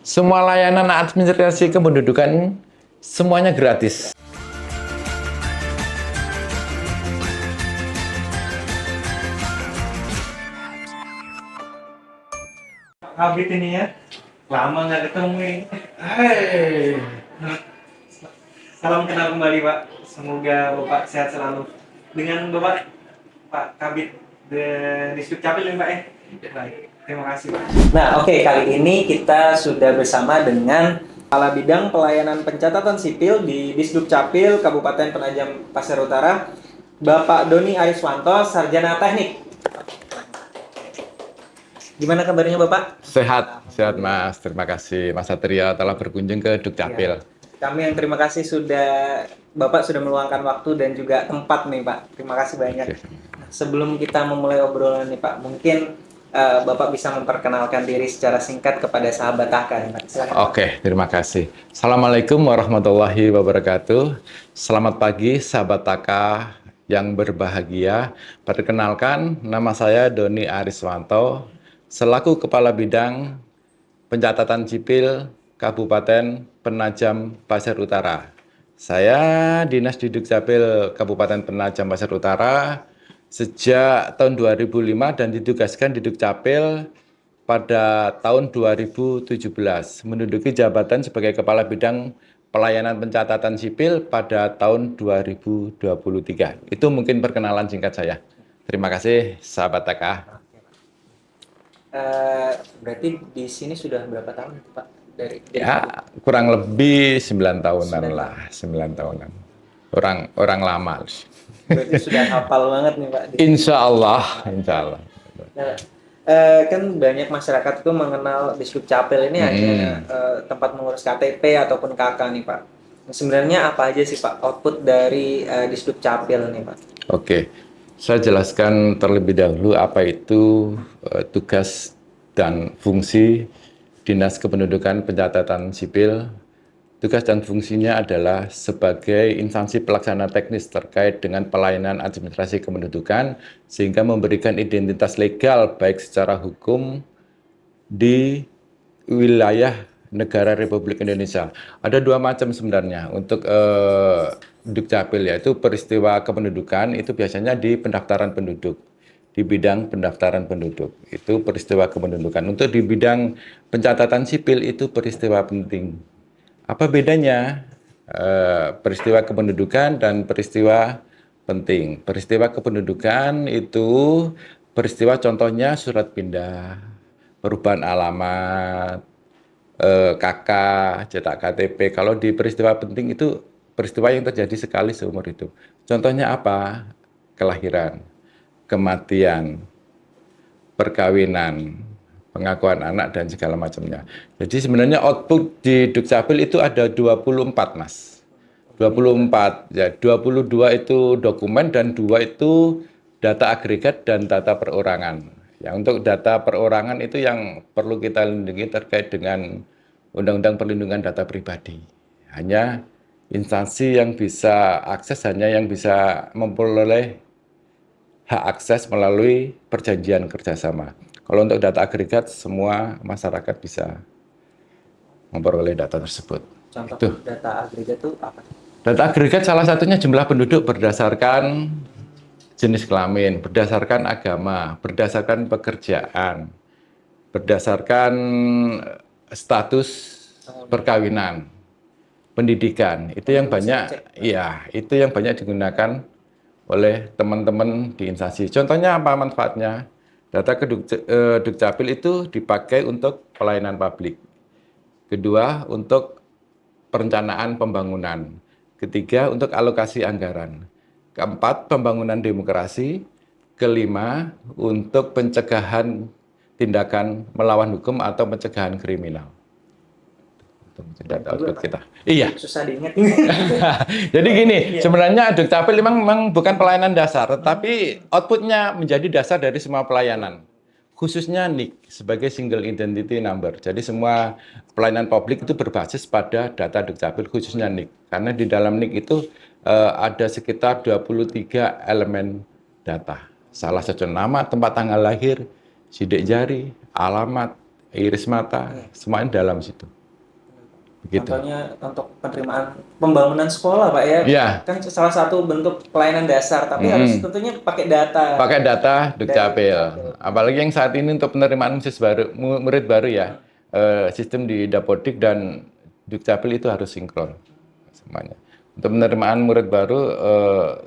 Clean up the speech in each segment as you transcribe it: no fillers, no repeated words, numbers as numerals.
Semua layanan administrasi kependudukan semuanya gratis. Habis ini ya, lama nggak ketemu ini. Hai. Salam kenal kembali Pak. Semoga Bapak sehat selalu. Dengan Bapak Pak Kabit di Dukcapil ya Pak ya. Baik, terima kasih Pak. Nah oke, kali ini kita sudah bersama dengan Kepala Bidang Pelayanan Pencatatan Sipil di Disdukcapil Kabupaten Penajam Pasir Utara, Bapak Doni Ariswanto, Sarjana Teknik. Gimana kabarnya Bapak? Sehat, sehat Mas. Terima kasih Mas Satria telah berkunjung ke Dukcapil. Ya. Kami yang terima kasih Bapak sudah meluangkan waktu dan juga tempat nih Pak. Terima kasih banyak. Sebelum kita memulai obrolan nih Pak, mungkin Bapak bisa memperkenalkan diri secara singkat kepada sahabat TAKA nih Pak. Silakan, Pak. Oke, terima kasih. Assalamualaikum warahmatullahi wabarakatuh. Selamat pagi sahabat TAKA yang berbahagia. Perkenalkan, nama saya Doni Ariswanto, selaku Kepala Bidang Pencatatan Sipil Kabupaten Penajam Pasir Utara. Saya Dinas di Dukcapil Kabupaten Penajam Pasir Utara sejak tahun 2005 dan ditugaskan di Dukcapil pada tahun 2017, menduduki jabatan sebagai Kepala Bidang Pelayanan Pencatatan Sipil pada tahun 2023. Itu mungkin perkenalan singkat saya. Terima kasih sahabat TK. Berarti di sini sudah berapa tahun Pak? Dari Ya, kurang lebih 9 tahunan 9 lah, 9 tahunan. Orang lama. Berarti sudah hafal banget nih Pak. Insya Allah, insya Allah. Nah, kan banyak masyarakat itu mengenal Disdukcapil ini hanya tempat mengurus KTP ataupun KK nih Pak. Sebenarnya apa aja sih Pak output dari Disdukcapil nih Pak? Oke, saya jelaskan terlebih dahulu apa itu tugas dan fungsi Dinas Kependudukan Pencatatan Sipil. Tugas dan fungsinya adalah sebagai instansi pelaksana teknis terkait dengan pelayanan administrasi kependudukan sehingga memberikan identitas legal baik secara hukum di wilayah negara Republik Indonesia. Ada dua macam sebenarnya untuk Dukcapil, yaitu peristiwa kependudukan itu biasanya di pendaftaran penduduk, di bidang pendaftaran penduduk itu peristiwa kependudukan. Untuk di bidang pencatatan sipil itu peristiwa penting. Apa bedanya peristiwa kependudukan dan peristiwa penting? Peristiwa kependudukan itu peristiwa contohnya surat pindah, perubahan alamat, KK, cetak KTP. Kalau di peristiwa penting itu peristiwa yang terjadi sekali seumur hidup. Contohnya apa? Kelahiran, kematian, perkawinan, pengakuan anak, dan segala macamnya. Jadi sebenarnya output di Dukcapil itu ada 24, Mas. 24, ya 22 itu dokumen dan 2 itu data agregat dan data perorangan. Ya, untuk data perorangan itu yang perlu kita lindungi terkait dengan Undang-Undang Perlindungan Data Pribadi. Hanya instansi yang bisa akses, hanya yang bisa memperoleh hak akses melalui perjanjian kerjasama. Kalau untuk data agregat, semua masyarakat bisa memperoleh data tersebut. Contoh Itu. data agregat itu apa? Data agregat salah satunya jumlah penduduk berdasarkan jenis kelamin, berdasarkan agama, berdasarkan pekerjaan, berdasarkan status perkawinan, pendidikan. Itu yang banyak, ya, itu yang banyak digunakan oleh teman-teman di instansi. Contohnya apa manfaatnya? Data Dukcapil itu dipakai untuk pelayanan publik. Kedua, untuk perencanaan pembangunan. Ketiga, untuk alokasi anggaran. Keempat, pembangunan demokrasi. Kelima, untuk pencegahan tindakan melawan hukum atau pencegahan kriminal. Data output kita. Iya. Susah diingat. Jadi gini, sebenarnya Dukcapil memang bukan pelayanan dasar, tetapi outputnya menjadi dasar dari semua pelayanan. Khususnya NIK sebagai single identity number. Jadi semua pelayanan publik itu berbasis pada data Dukcapil, khususnya NIK. Karena di dalam NIK itu ada sekitar 23 elemen data. Salah satu nama, tempat tanggal lahir, sidik jari, alamat, iris mata, semuanya dalam situ. Begitu. Contohnya untuk penerimaan pembangunan sekolah, Pak ya, Iya, kan salah satu bentuk pelayanan dasar, tapi harus tentunya pakai data pakai data dari Dukcapil. Dukcapil. Apalagi yang saat ini untuk penerimaan murid baru ya, sistem di Dapodik dan Dukcapil itu harus sinkron semuanya. Untuk penerimaan murid baru,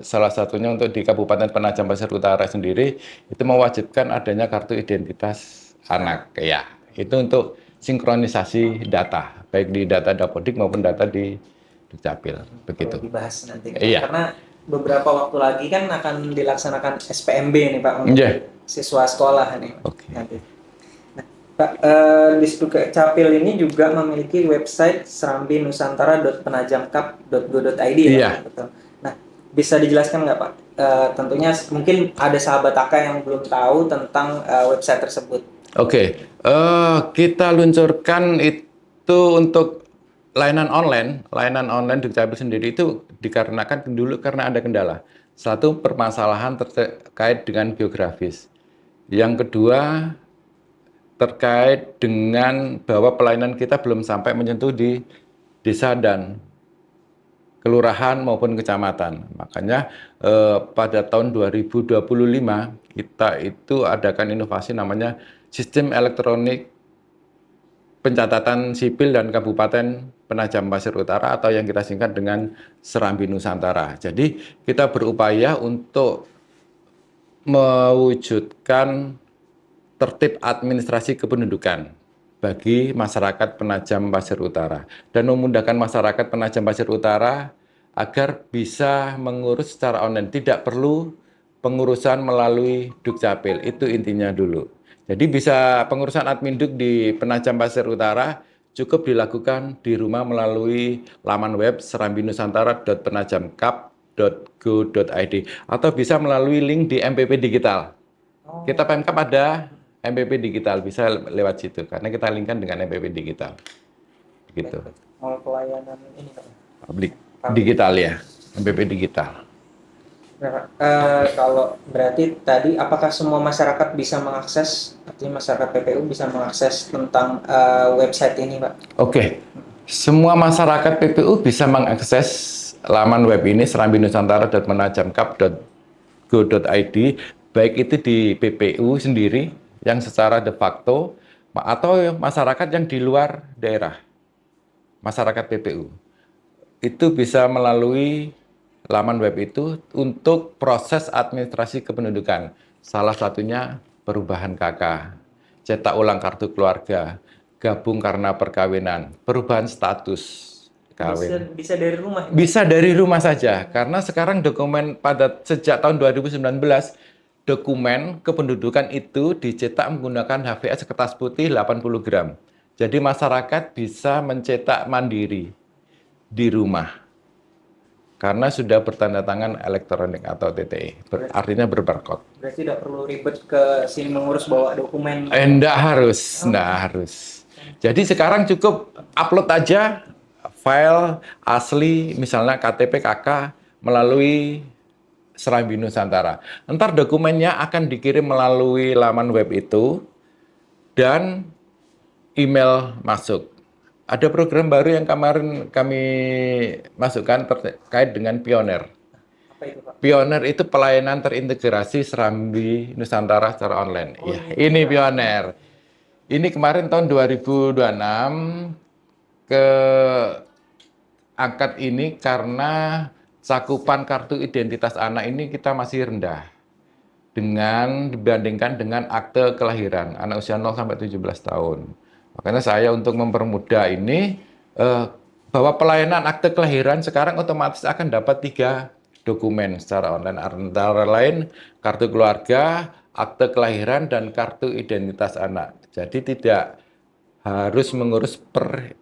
salah satunya untuk di Kabupaten Penajam Pasir Utara sendiri itu mewajibkan adanya kartu identitas anak. Ya, itu untuk sinkronisasi data, baik di data Dapodik maupun data di Dukcapil. Begitu. Perlu dibahas nanti, Iya. karena beberapa waktu lagi kan akan dilaksanakan SPMB nih Pak untuk Iya. siswa sekolah nih. Oke. Nanti. Nah, Pak, di Dukcapil ini juga memiliki website serambinusantara.penajamkap.go.id ya, Iya. Pak? Betul. Nah, bisa dijelaskan nggak Pak? Tentunya mungkin ada sahabat AK yang belum tahu tentang website tersebut. Oke, kita luncurkan itu untuk layanan online Dukcapil sendiri itu dikarenakan dulu karena ada kendala. Satu, permasalahan terkait dengan geografis. Yang kedua, terkait dengan bahwa pelayanan kita belum sampai menyentuh di desa dan kelurahan maupun kecamatan. Makanya pada tahun 2025 kita itu adakan inovasi namanya sistem elektronik pencatatan sipil dan Kabupaten Penajam Pasir Utara atau yang kita singkat dengan Serambi Nusantara. Jadi kita berupaya untuk mewujudkan tertib administrasi kependudukan bagi masyarakat Penajam Pasir Utara dan memudahkan masyarakat Penajam Pasir Utara agar bisa mengurus secara online, tidak perlu pengurusan melalui Dukcapil. Itu intinya dulu. Jadi bisa pengurusan admin Duk di Penajam Pasir Utara cukup dilakukan di rumah melalui laman web serambinusantara.penajamkap.go.id atau bisa melalui link di MPP Digital. Kita Pemkap ada MPP Digital, bisa lewat situ karena kita linkkan dengan MPP Digital. Begitu. Mau pelayanan ini Pak. Publik digital ya, MPP Digital. Nah, kalau berarti tadi apakah semua masyarakat bisa mengakses, artinya masyarakat PPU bisa mengakses tentang website ini, Pak? Oke, semua masyarakat PPU bisa mengakses laman web ini serambinusantara.penajamkap.go.id, baik itu di PPU sendiri yang secara de facto atau masyarakat yang di luar daerah, masyarakat PPU. Itu bisa melalui laman web itu untuk proses administrasi kependudukan. Salah satunya perubahan KK, cetak ulang kartu keluarga, gabung karena perkawinan, perubahan status kawin. Bisa dari rumah? Bisa dari rumah saja, karena sekarang dokumen sejak tahun 2019, dokumen kependudukan itu dicetak menggunakan HVS kertas putih 80 gram. Jadi masyarakat bisa mencetak mandiri di rumah karena sudah bertanda tangan elektronik atau TTE, artinya berbarcode. Berarti tidak perlu ribet ke sini mengurus bawa dokumen? Enggak harus. Jadi sekarang cukup upload aja file asli, misalnya KTP KK melalui Serambi Nusantara. Ntar dokumennya akan dikirim melalui laman web itu dan email masuk. Ada program baru yang kemarin kami masukkan terkait dengan Pioner. Apa itu, Pak? Pioner itu pelayanan terintegrasi Serambi Nusantara secara online. Ini Pioner. Ini kemarin tahun 2026 ke angkat ini karena cakupan kartu identitas anak ini kita masih rendah dibandingkan dengan akte kelahiran anak usia 0 sampai 17 tahun. Makanya saya untuk mempermudah ini bahwa pelayanan akte kelahiran sekarang otomatis akan dapat 3 dokumen secara online, antara lain kartu keluarga, akte kelahiran, dan kartu identitas anak. Jadi tidak harus mengurus per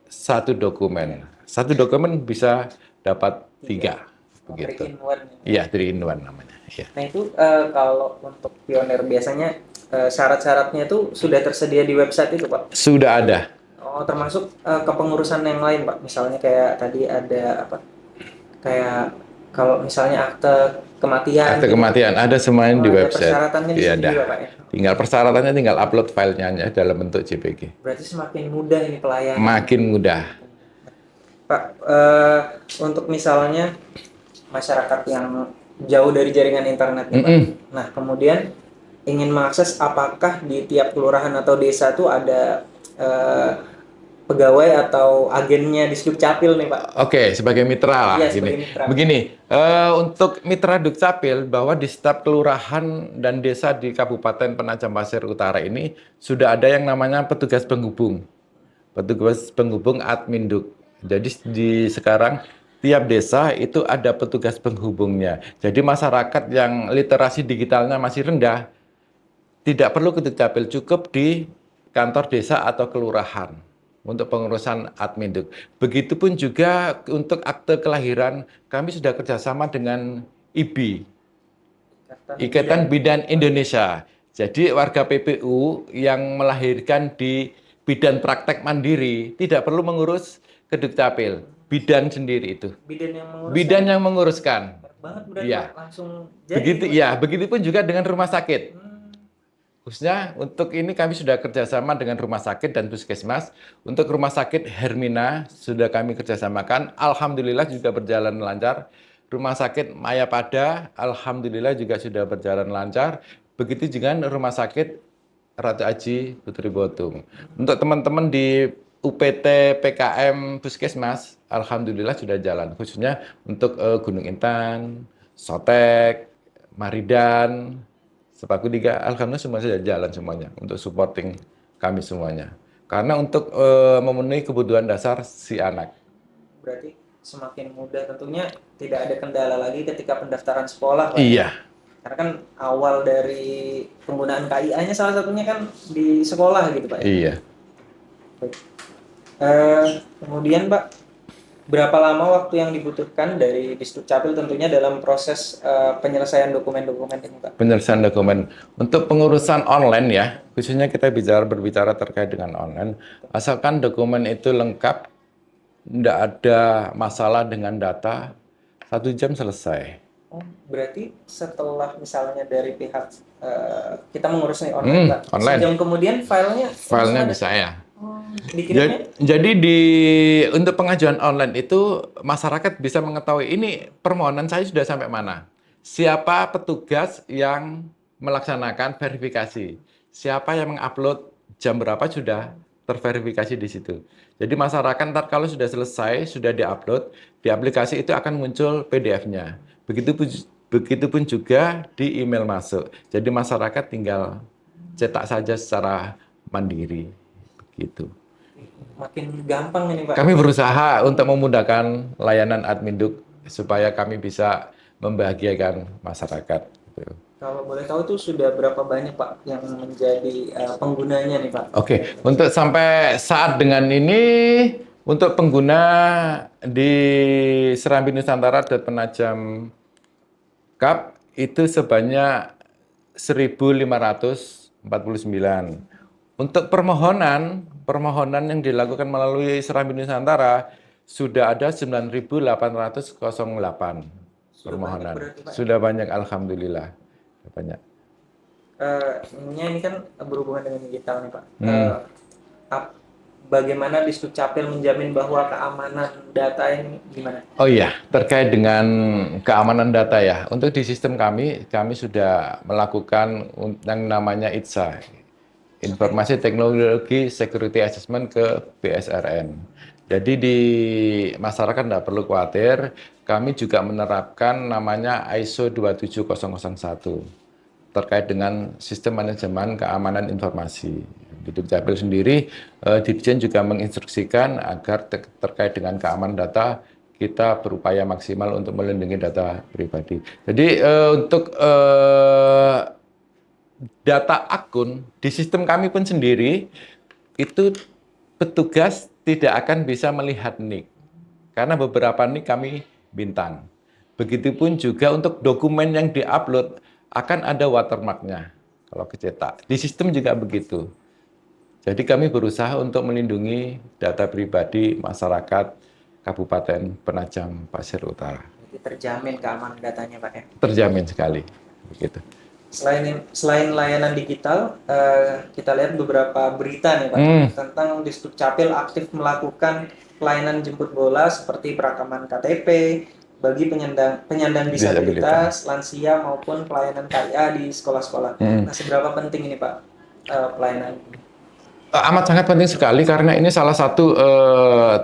satu dokumen. Satu dokumen bisa dapat 3. Begitu. 3-in-1. Iya, 3-in-1 namanya. Ya. Nah itu kalau untuk Pioner biasanya syarat-syaratnya itu sudah tersedia di website itu, Pak? Sudah ada. Oh, termasuk kepengurusan yang lain, Pak. Misalnya kayak tadi ada apa? Kayak kalau misalnya akte kematian Akte gitu. kematian ada semuanya di Ada website. persyaratannya di Iya, situ ada. juga, Pak ya. Tinggal persyaratannya tinggal upload filenya aja dalam bentuk JPG. Berarti semakin mudah ini pelayanan. Makin mudah. Pak, untuk misalnya masyarakat yang jauh dari jaringan internet nih, Pak. Mm-mm. Nah, kemudian ingin mengakses, apakah di tiap kelurahan atau desa tuh ada pegawai atau agennya di Dukcapil nih, Pak? Oke, sebagai mitra lah Iya, gini. sebagai mitra. Begini, untuk mitra Dukcapil bahwa di setiap kelurahan dan desa di Kabupaten Penajam Pasir Utara ini sudah ada yang namanya petugas penghubung. Petugas penghubung Adminduk. Jadi sekarang tiap desa itu ada petugas penghubungnya. Jadi masyarakat yang literasi digitalnya masih rendah tidak perlu ke Dukcapil, cukup di kantor desa atau kelurahan untuk pengurusan Adminduk. Begitupun juga untuk akte kelahiran, kami sudah kerjasama dengan IBI, Ikatan Bidan Indonesia. Jadi warga PPU yang melahirkan di bidan praktek mandiri tidak perlu mengurus ke Dukcapil, bidan sendiri itu. Bidan yang mengurus. Bidan yang menguruskan. Banget berarti, Iya. Pak, langsung jadi. Begitu ya, begitupun juga dengan rumah sakit. Khususnya untuk ini kami sudah kerjasama dengan rumah sakit dan puskesmas. Untuk rumah sakit Hermina sudah kami kerjasamakan. Alhamdulillah juga berjalan lancar. Rumah sakit Mayapada, alhamdulillah juga sudah berjalan lancar. Begitu juga rumah sakit Ratu Aji Putri Botung. Untuk teman-teman di UPT PKM Puskesmas, alhamdulillah sudah jalan. Khususnya untuk Gunung Intan, Sotek, Maridan, Sepaku 3, alhamdulillah semua sudah jalan semuanya untuk supporting kami semuanya. Karena untuk memenuhi kebutuhan dasar si anak. Berarti semakin mudah, tentunya tidak ada kendala lagi ketika pendaftaran sekolah, Pak. Iya. Karena kan awal dari penggunaan KIA-nya salah satunya kan di sekolah gitu, Pak. Iya. Kemudian, Pak, berapa lama waktu yang dibutuhkan dari Dukcapil tentunya dalam proses penyelesaian dokumen-dokumen ini, Pak? Penyelesaian dokumen. Untuk pengurusan online ya, khususnya kita berbicara terkait dengan online, asalkan dokumen itu lengkap, tidak ada masalah dengan data, 1 jam selesai. Oh, berarti setelah misalnya dari pihak kita mengurus nih online, Pak, online. sejam kemudian filenya bisa ya. dikirimnya? Jadi untuk pengajuan online itu masyarakat bisa mengetahui ini permohonan saya sudah sampai mana. Siapa petugas yang melaksanakan verifikasi. Siapa yang mengupload jam berapa sudah terverifikasi di situ. Jadi masyarakat ntar kalau sudah selesai, sudah diupload, di aplikasi itu akan muncul PDF-nya. Begitupun juga di email masuk. Jadi masyarakat tinggal cetak saja secara mandiri. Gitu. Makin gampang ini, Pak. Kami berusaha untuk memudahkan layanan Adminduk supaya kami bisa membahagiakan masyarakat. Kalau boleh tahu tuh sudah berapa banyak, Pak, yang menjadi penggunanya nih, Pak? Oke, untuk sampai saat dengan ini untuk pengguna di Serambi Nusantara dan Penajam Cup itu sebanyak 1.549. Untuk permohonan yang dilakukan melalui Serambi Nusantara sudah ada 9.808 permohonan. Sudah banyak, alhamdulillah. Banyak. Ini kan berhubungan dengan digital nih, Pak. Bagaimana Dukcapil menjamin bahwa keamanan data ini gimana? Oh iya, terkait dengan keamanan data ya. Untuk di sistem kami sudah melakukan yang namanya ITSA, Informasi Teknologi Security Assessment ke BSRN. Jadi di masyarakat tidak perlu khawatir, kami juga menerapkan namanya ISO 27001 terkait dengan sistem manajemen keamanan informasi. Di Dukcapil sendiri, Dirjen juga menginstruksikan agar terkait dengan keamanan data kita berupaya maksimal untuk melindungi data pribadi. Jadi untuk data akun di sistem kami pun sendiri itu petugas tidak akan bisa melihat nick karena beberapa nick kami bintang. Begitupun juga untuk dokumen yang diupload akan ada watermarknya kalau kecetak. Di sistem juga begitu. Jadi kami berusaha untuk melindungi data pribadi masyarakat Kabupaten Penajam Pasir Utara. Jadi terjamin keamanan datanya Pak ya. Terjamin sekali. Begitu. Selain layanan digital, kita lihat beberapa berita nih Pak tentang Disdukcapil aktif melakukan pelayanan jemput bola seperti perekaman KTP bagi penyandang disabilitas, lansia maupun pelayanan KIA di sekolah-sekolah. Nah, seberapa penting ini Pak pelayanan ini? Amat sangat penting sekali karena ini salah satu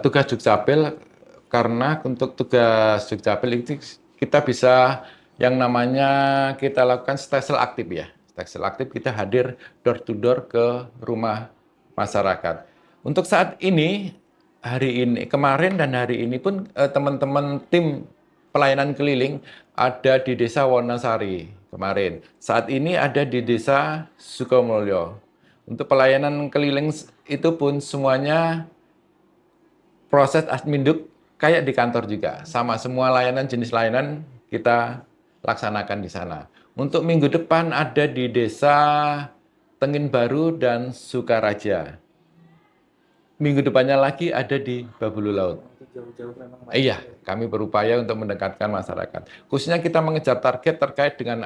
tugas Dukcapil, karena untuk tugas Dukcapil itu kita bisa yang namanya kita lakukan stelsel aktif ya. Stelsel aktif kita hadir door to door ke rumah masyarakat. Untuk saat ini, hari ini, kemarin dan hari ini pun teman-teman tim pelayanan keliling ada di Desa Wonosari kemarin. Saat ini ada di Desa Sukomulyo. Untuk pelayanan keliling itu pun semuanya proses adminduk kayak di kantor juga. Sama semua layanan, jenis layanan kita laksanakan di sana. Untuk minggu depan ada di Desa Tengin Baru dan Sukaraja. Minggu depannya lagi ada di Babulu Laut. Jauh-jauh memang Pak. Iya, kami berupaya untuk mendekatkan masyarakat. Khususnya kita mengejar target terkait dengan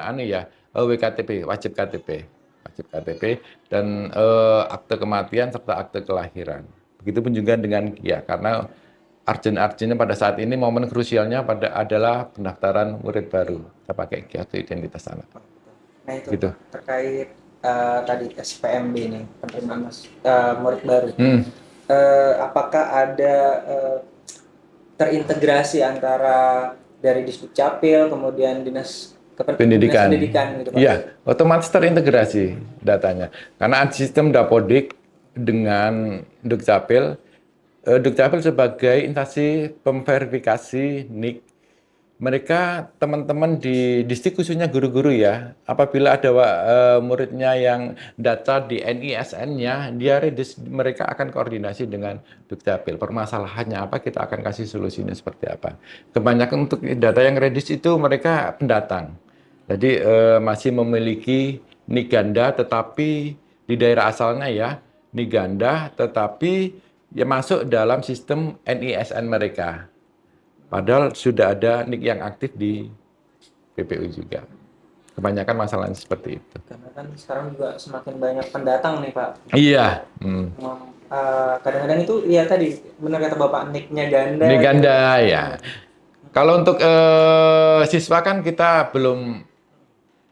WKTP, wajib KTP. Dan akte kematian serta akte kelahiran. Begitupun juga dengan KIA, karena urgent-urgentnya pada saat ini momen krusialnya adalah pendaftaran murid baru. Kita pakai KIA itu identitas anak. Nah itu Gitu. terkait tadi SPMB nih, penerimaan murid baru. Apakah ada terintegrasi antara dari Disdukcapil kemudian Dinas Pendidikan gitu Pak? Iya, otomatis terintegrasi datanya. Karena sistem Dapodik dengan Dukcapil, Dukcapil sebagai instansi pemverifikasi NIK, mereka teman-teman di distrik khususnya guru-guru ya, apabila ada muridnya yang data di NISN-nya, dia redis, mereka akan koordinasi dengan Dukcapil. Permasalahannya apa, kita akan kasih solusinya seperti apa. Kebanyakan untuk data yang redis itu mereka pendatang. Jadi masih memiliki NIK ganda, tetapi di daerah asalnya ya, NIK ganda, tetapi ya masuk dalam sistem NISN mereka. Padahal sudah ada NIK yang aktif di PPU juga. Kebanyakan masalahnya seperti itu. Karena kan sekarang juga semakin banyak pendatang nih Pak. Iya. Kadang-kadang itu ya tadi benar kata Bapak, NIK-nya ganda. NIK ganda ya. Kalau untuk siswa kan kita belum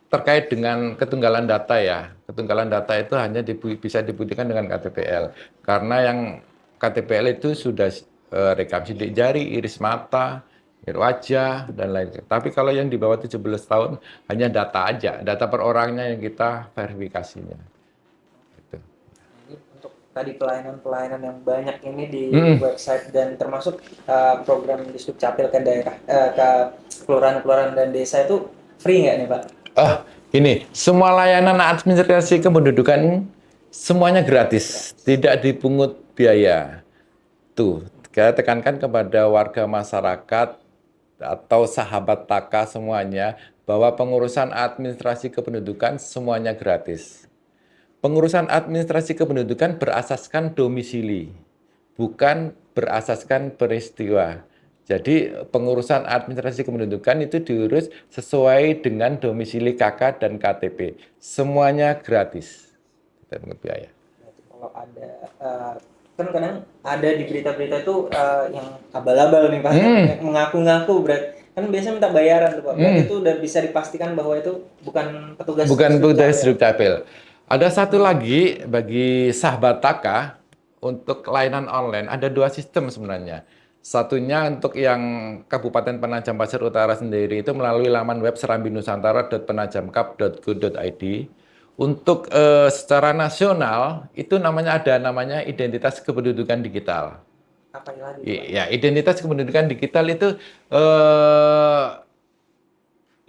terkait dengan ketunggalan data ya. Ketunggalan data itu hanya bisa dibuktikan dengan KTPL. Karena yang KTPL itu sudah rekam sidik jari, iris mata, wajah, dan lain-lain. Tapi kalau yang di bawah 17 tahun hanya data aja, data per orangnya yang kita verifikasinya. Gitu. Ini untuk tadi pelayanan-pelayanan yang banyak ini di website dan termasuk program Disdukcapil ke daerah, ke kelurahan-kelurahan dan desa itu free nggak nih Pak? Ini semua layanan administrasi kependudukan semuanya gratis, tidak dipungut biaya. Tuh, saya tekankan kepada warga masyarakat atau sahabat Taka semuanya bahwa pengurusan administrasi kependudukan semuanya gratis. Pengurusan administrasi kependudukan berasaskan domisili, bukan berasaskan peristiwa. Jadi pengurusan administrasi kependudukan itu diurus sesuai dengan domisili KK dan KTP. Semuanya gratis. Tidak pungut biaya. Kalau ada kan kadang ada di berita-berita itu yang abal-abal nih Pak, yang mengaku-ngaku berarti kan biasanya minta bayaran tuh Pak. Berarti itu udah bisa dipastikan bahwa itu bukan petugas Dukcapil. Ada satu lagi bagi sahabat Taka, untuk layanan online ada dua sistem sebenarnya. Satunya untuk yang Kabupaten Penajam Pasir Utara sendiri itu melalui laman web serambinusantara.penajamkap.go.id. Untuk secara nasional itu ada namanya identitas kependudukan digital. Apa lagi? Ya, identitas kependudukan digital itu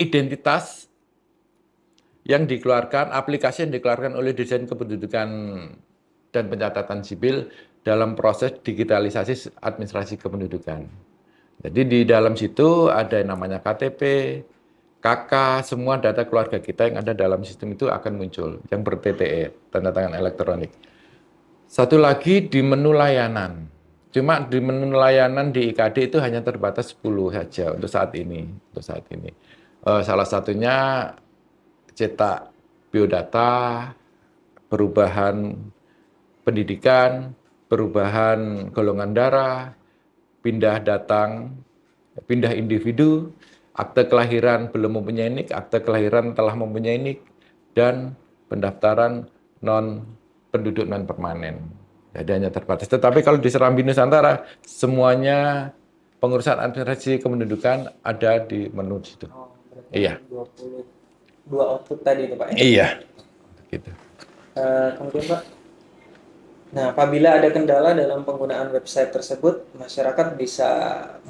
identitas yang dikeluarkan, aplikasi yang dikeluarkan oleh Dirjen Kependudukan dan Pencatatan Sipil dalam proses digitalisasi administrasi kependudukan. Jadi di dalam situ ada yang namanya KTP, KK, semua data keluarga kita yang ada dalam sistem itu akan muncul, yang ber-TTE, tanda tangan elektronik. Satu lagi di menu layanan. Cuma di menu layanan di IKD itu hanya terbatas 10 saja untuk saat ini. Untuk saat ini. Salah satunya cetak biodata, perubahan pendidikan, perubahan golongan darah, pindah datang, pindah individu, akte kelahiran belum mempunyai NIK, akte kelahiran telah mempunyai NIK, dan pendaftaran penduduk non permanen. Jadi hanya terbatas. Tetapi kalau di Serambi Nusantara, semuanya pengurusan administrasi kependudukan ada di menu situ. Oh, berarti Iya. 22 output tadi itu Pak ya? Iya. Gitu. Kemudian Pak, nah apabila ada kendala dalam penggunaan website tersebut, masyarakat bisa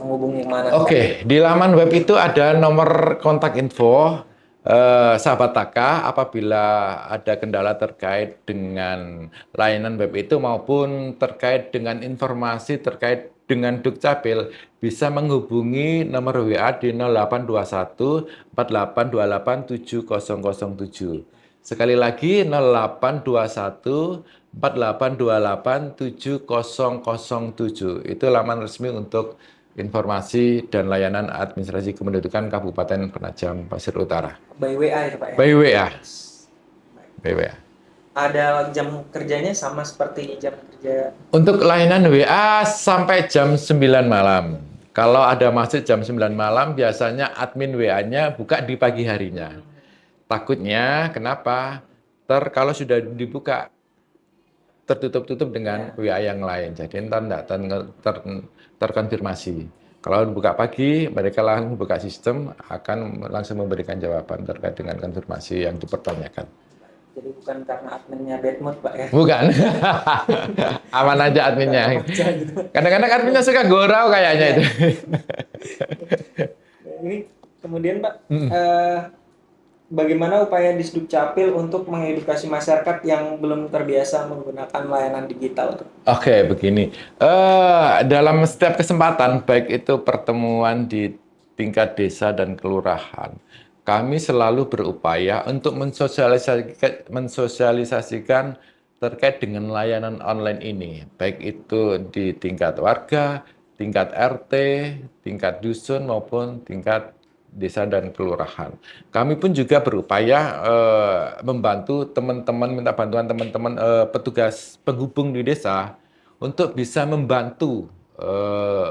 menghubungi mana? Oke, di laman web itu ada nomor kontak info sahabat Taka apabila ada kendala terkait dengan layanan web itu maupun terkait dengan informasi terkait dengan Dukcapil bisa menghubungi nomor WA di 0821 4828 7007. Sekali lagi 0821 4828 7007. Itu laman resmi untuk informasi dan layanan administrasi kependudukan Kabupaten Penajam Pasir Utara. By WA itu Pak ya? By WA. By WA. Ada jam kerjanya sama seperti jam kerja? Untuk layanan WA sampai jam 9 malam. Kalau ada masuk jam 9 malam, biasanya admin WA-nya buka di pagi harinya. Takutnya, kenapa? Kalau sudah dibuka, tertutup-tutup dengan WA yang lain. Jadi entar enggak terkonfirmasi. Kalau buka pagi, mereka langsung buka sistem, akan langsung memberikan jawaban terkait dengan konfirmasi yang dipertanyakan. Jadi bukan karena adminnya bad mood Pak ya? Bukan. Aman aja adminnya. Kadang-kadang adminnya suka gorau kayaknya itu. Ini kemudian Pak, bagaimana upaya Disdukcapil untuk mengedukasi masyarakat yang belum terbiasa menggunakan layanan digital? Oke, begini. Dalam setiap kesempatan, baik itu pertemuan di tingkat desa dan kelurahan, kami selalu berupaya untuk mensosialisasikan terkait dengan layanan online ini, baik itu di tingkat warga, tingkat RT, tingkat dusun, maupun tingkat desa dan kelurahan. Kami pun juga berupaya membantu teman-teman, minta bantuan teman-teman petugas penghubung di desa untuk bisa membantu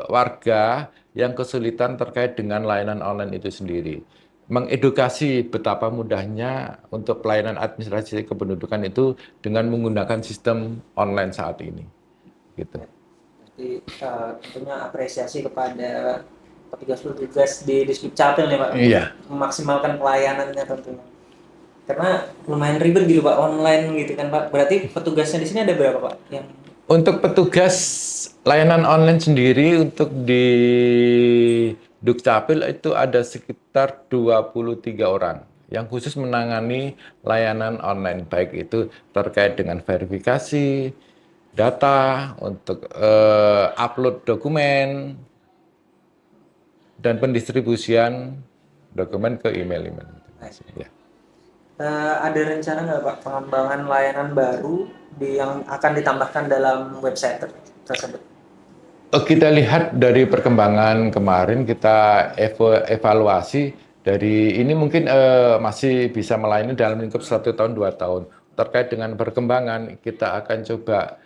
warga yang kesulitan terkait dengan layanan online itu sendiri. Mengedukasi betapa mudahnya untuk pelayanan administrasi kependudukan itu dengan menggunakan sistem online saat ini. Gitu. Jadi tentunya apresiasi kepada petugas-petugas di Disdukcapil nih Pak, Iya. memaksimalkan pelayanannya tentunya. Karena lumayan ribet gitu Pak, online gitu kan Pak. Berarti petugasnya di sini ada berapa Pak? Untuk petugas layanan online sendiri untuk di Dukcapil itu ada sekitar 23 orang yang khusus menangani layanan online, baik itu terkait dengan verifikasi data, untuk upload dokumen, dan pendistribusian dokumen ke email-email. Ya. Ada rencana nggak Pak pengembangan layanan baru yang akan ditambahkan dalam website tersebut? Kita lihat dari perkembangan kemarin, kita evaluasi dari ini mungkin masih bisa melayani dalam lingkup 1 tahun, 2 tahun. Terkait dengan perkembangan, kita akan coba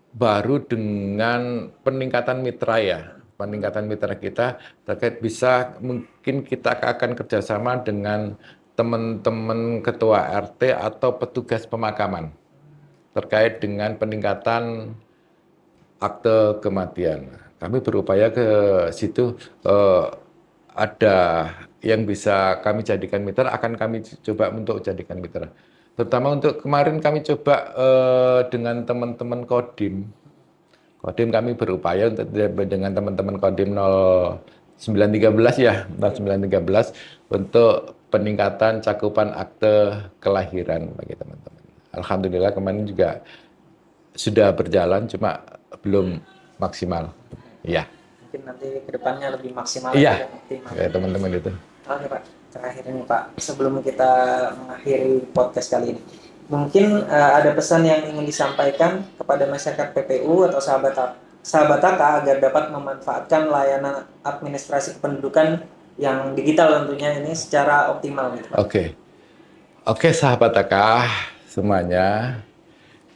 baru dengan peningkatan mitra ya. Peningkatan mitra kita terkait bisa mungkin kita akan kerjasama dengan teman-teman ketua RT atau petugas pemakaman terkait dengan peningkatan akte kematian. Kami berupaya ke situ, ada yang bisa kami jadikan mitra, akan kami coba untuk jadikan mitra. Terutama untuk kemarin kami coba dengan teman-teman Kodim. Kodim kami berupaya untuk dengan teman-teman Kodim 0913 ya, 0913 untuk peningkatan cakupan akte kelahiran bagi teman-teman. Alhamdulillah kemarin juga sudah berjalan, cuma belum maksimal. Iya. Mungkin nanti kedepannya lebih maksimal. Iya. Ya, teman-teman itu. Oke Pak, terakhir ini Pak, sebelum kita mengakhiri podcast kali ini, mungkin ada pesan yang ingin disampaikan kepada masyarakat PPU atau sahabat sahabat Taka agar dapat memanfaatkan layanan administrasi kependudukan yang digital tentunya ini secara optimal gitu. Oke, sahabat Taka semuanya.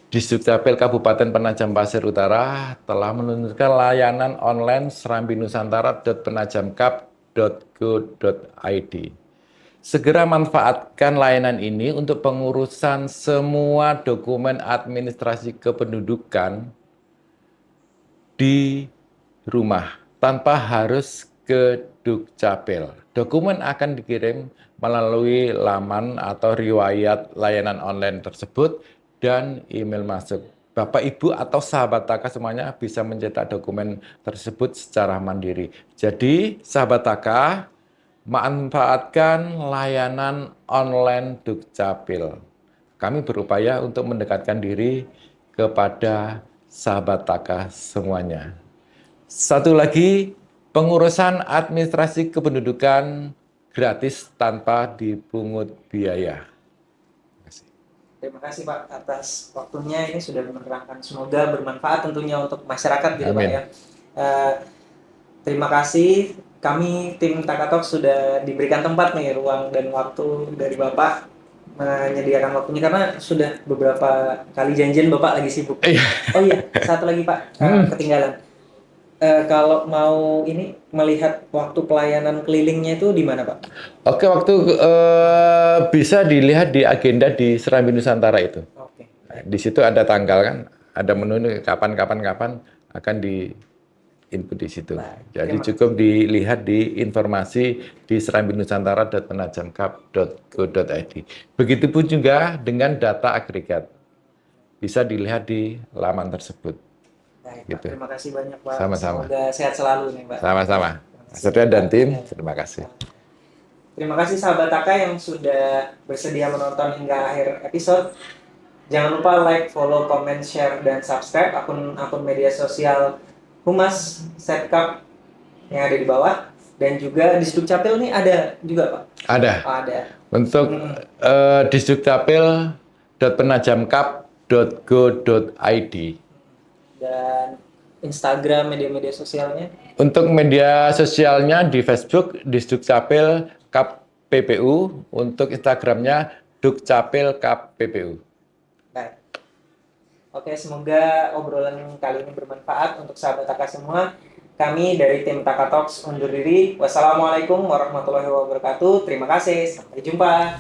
Disdukcapil Kabupaten Penajam Pasir Utara telah meluncurkan layanan online serambi-nusantara.penajamkap.go.id. Segera manfaatkan layanan ini untuk pengurusan semua dokumen administrasi kependudukan di rumah tanpa harus ke Dukcapil. Dokumen akan dikirim melalui laman atau riwayat layanan online tersebut dan email masuk. Bapak, Ibu, atau sahabat Taka semuanya bisa mencetak dokumen tersebut secara mandiri. Jadi, sahabat Taka, manfaatkan layanan online Dukcapil. Kami berupaya untuk mendekatkan diri kepada sahabat Taka semuanya. Satu lagi, pengurusan administrasi kependudukan gratis tanpa dipungut biaya. Terima kasih Pak atas waktunya, ini sudah menerangkan, semoga bermanfaat tentunya untuk masyarakat gitu Pak Amin. ya. Terima kasih, kami tim Takatok sudah diberikan tempat nih, ruang dan waktu dari Bapak menyediakan waktunya karena sudah beberapa kali janjian Bapak lagi sibuk. Oh iya, satu lagi Pak, ketinggalan. Kalau mau ini melihat waktu pelayanan kelilingnya itu di mana Pak? Oke, waktu bisa dilihat di agenda di Serambi Nusantara itu. Oke. Di situ ada tanggal kan, ada menu kapan akan di input di situ. Jadi cukup dilihat di informasi di serambinusantara.penajamkap.go.id. Begitupun juga dengan data agregat. Bisa dilihat di laman tersebut. Baik, Pak. Gitu. Terima kasih banyak Pak. Sama-sama. Semoga sehat selalu nih Pak. Sama-sama. Setia dan tim, terima kasih. Terima kasih sahabat Taka yang sudah bersedia menonton hingga akhir episode. Jangan lupa like, follow, comment, share, dan subscribe akun media sosial Humas Setkap yang ada di bawah. Dan juga di Dukcapil nih ada juga Pak? Ada. Oh, ada. Untuk disdukcapil.penajamkap.go.id. Dan Instagram, media-media sosialnya? Untuk media sosialnya di Facebook Disdukcapil Kap PPU, untuk Instagramnya Dukcapil Kap PPU. Baik. Oke, semoga obrolan kali ini bermanfaat untuk sahabat Taka semua. Kami dari tim Taka Talks undur diri. Wassalamualaikum warahmatullahi wabarakatuh. Terima kasih. Sampai jumpa.